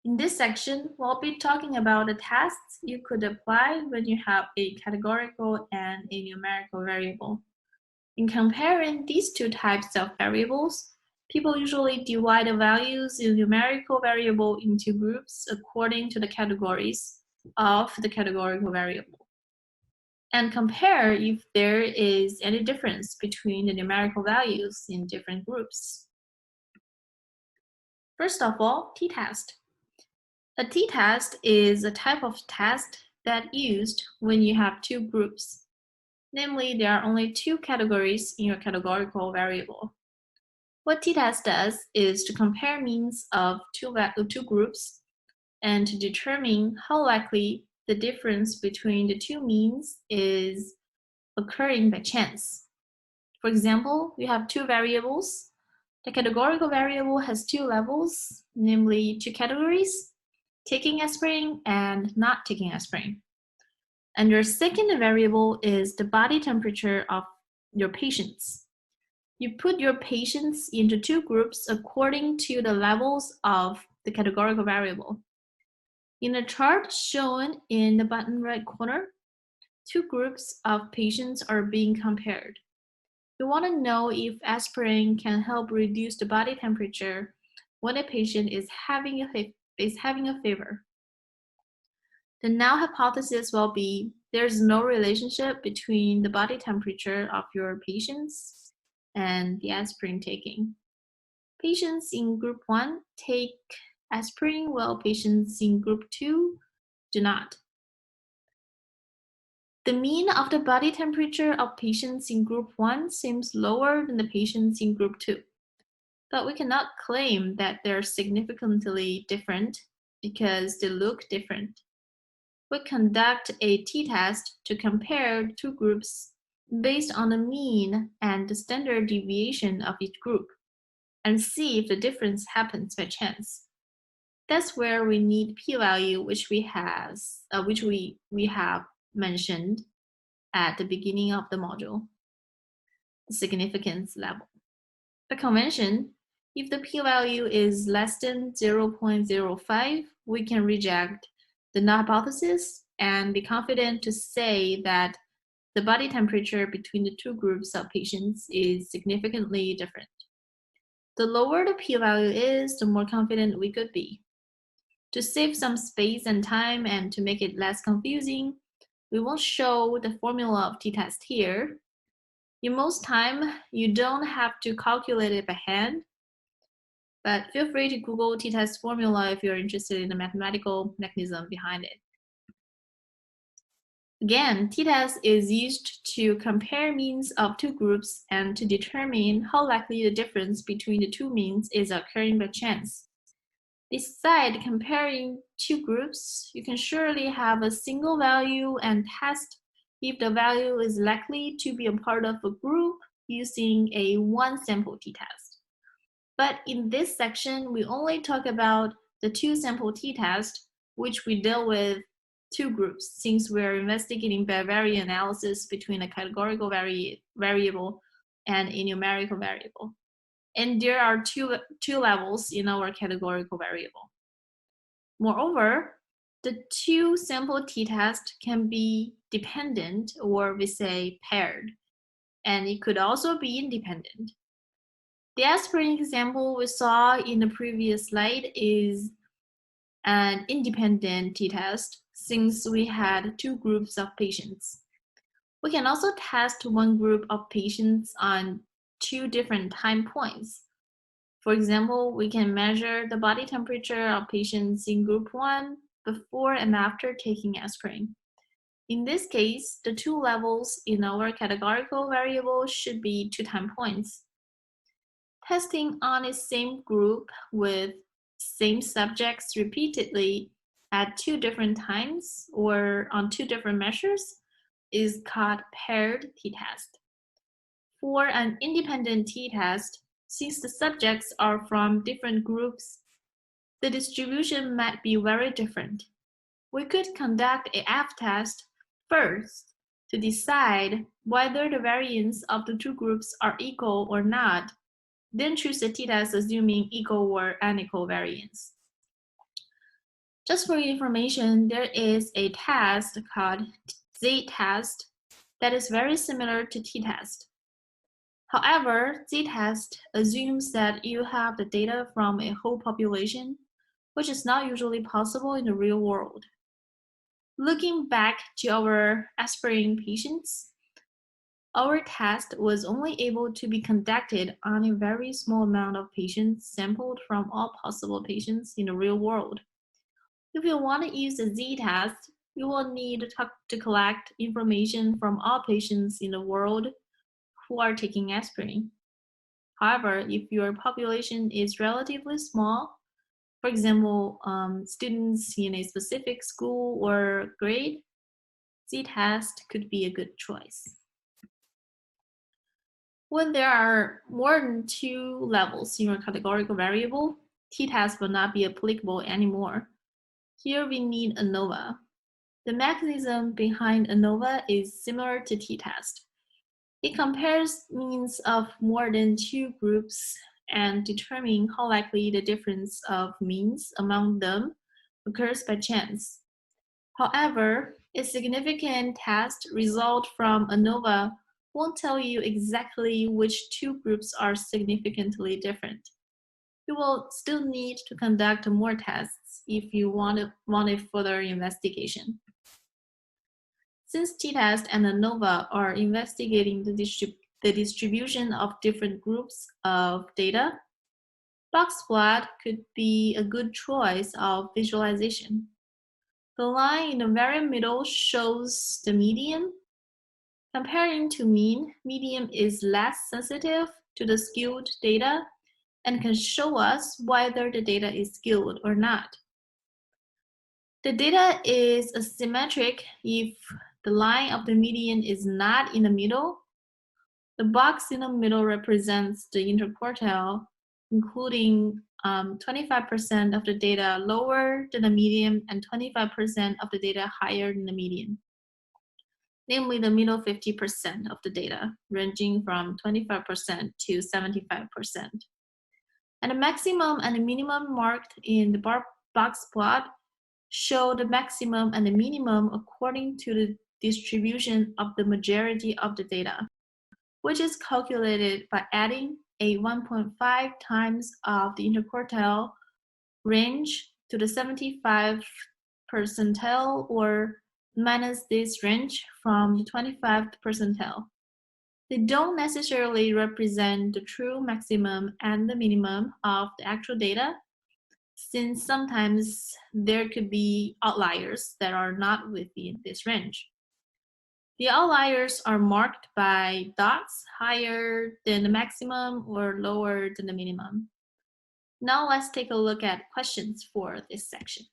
In this section, we'll be talking about the tests you could apply when you have a categorical and a numerical variable. In comparing these two types of variables, people usually divide the values in numerical variable into groups according to the categories of the categorical variable, and compare if there is any difference between the numerical values in different groups. First of all, t-test. A t-test is a type of test that used when you have two groups. Namely, there are only two categories in your categorical variable. What t-test does is to compare means of two groups and to determine how likely the difference between the two means is occurring by chance. For example, we have two variables. The categorical variable has two levels, namely two categories: taking aspirin and not taking aspirin. And your second variable is the body temperature of your patients. You put your patients into two groups according to the levels of the categorical variable. In the chart shown in the bottom right corner, two groups of patients are being compared. You want to know if aspirin can help reduce the body temperature when a patient is having a fever. The null hypothesis will be there's no relationship between the body temperature of your patients and the aspirin taking. Patients in group 1 take aspirin while patients in group 2 do not. The mean of the body temperature of patients in group 1 seems lower than the patients in group 2, but we cannot claim that they're significantly different because they look different. We conduct a t-test to compare two groups based on the mean and the standard deviation of each group and see if the difference happens by chance. That's where we need p-value, which we have mentioned at the beginning of the module, the significance level. The convention, if the p-value is less than 0.05, we can reject the null hypothesis and be confident to say that the body temperature between the two groups of patients is significantly different. The lower the p-value is, the more confident we could be. To save some space and time and to make it less confusing, we won't show the formula of t-test here. In most time, you don't have to calculate it by hand, but feel free to Google t-test formula if you're interested in the mathematical mechanism behind it. Again, t-test is used to compare means of two groups and to determine how likely the difference between the two means is occurring by chance. Beside comparing two groups, you can surely have a single value and test if the value is likely to be a part of a group using a one-sample t-test. But in this section, we only talk about the two-sample t-test, which we deal with two groups, since we're investigating bivariate analysis between a categorical variable and a numerical variable. And there are two levels in our categorical variable. Moreover, the two-sample t-test can be dependent, or we say paired, and it could also be independent. The aspirin example we saw in the previous slide is an independent t-test since we had two groups of patients. We can also test one group of patients on two different time points. For example, we can measure the body temperature of patients in group 1 before and after taking aspirin. In this case, the two levels in our categorical variable should be 2 time points. Testing on a same group with same subjects repeatedly at 2 different times or on 2 different measures is called paired t-test. For an independent t-test, since the subjects are from different groups, the distribution might be very different. We could conduct a f-test first to decide whether the variance of the two groups are equal or not, then choose the t-test assuming equal or unequal variance. Just for your information, there is a test called Z-test that is very similar to T-test. However, Z-test assumes that you have the data from a whole population, which is not usually possible in the real world. Looking back to our aspirin patients, our test was only able to be conducted on a very small amount of patients sampled from all possible patients in the real world. If you want to use the Z-test, you will need to collect information from all patients in the world who are taking aspirin. However, if your population is relatively small, for example, students in a specific school or grade, Z-test could be a good choice. When there are more than 2 levels in your categorical variable, T-test will not be applicable anymore. Here we need ANOVA. The mechanism behind ANOVA is similar to T-test. It compares means of more than 2 groups and determines how likely the difference of means among them occurs by chance. However, a significant test result from ANOVA won't tell you exactly which 2 groups are significantly different. You will still need to conduct more tests if you want a further investigation. Since Ttest and ANOVA are investigating the distribution of different groups of data, Boxplot could be a good choice of visualization. The line in the very middle shows the median. Comparing to mean, median is less sensitive to the skewed data and can show us whether the data is skewed or not. The data is asymmetric if the line of the median is not in the middle. The box in the middle represents the interquartile, including 25% of the data lower than the median and 25% of the data higher than the median. Namely, the middle 50% of the data, ranging from 25% to 75%. And the maximum and the minimum marked in the box plot show the maximum and the minimum according to the distribution of the majority of the data, which is calculated by adding a 1.5 times of the interquartile range to the 75th percentile or minus this range from the 25th percentile. They don't necessarily represent the true maximum and the minimum of the actual data, since sometimes there could be outliers that are not within this range. The outliers are marked by dots higher than the maximum or lower than the minimum. Now let's take a look at questions for this section.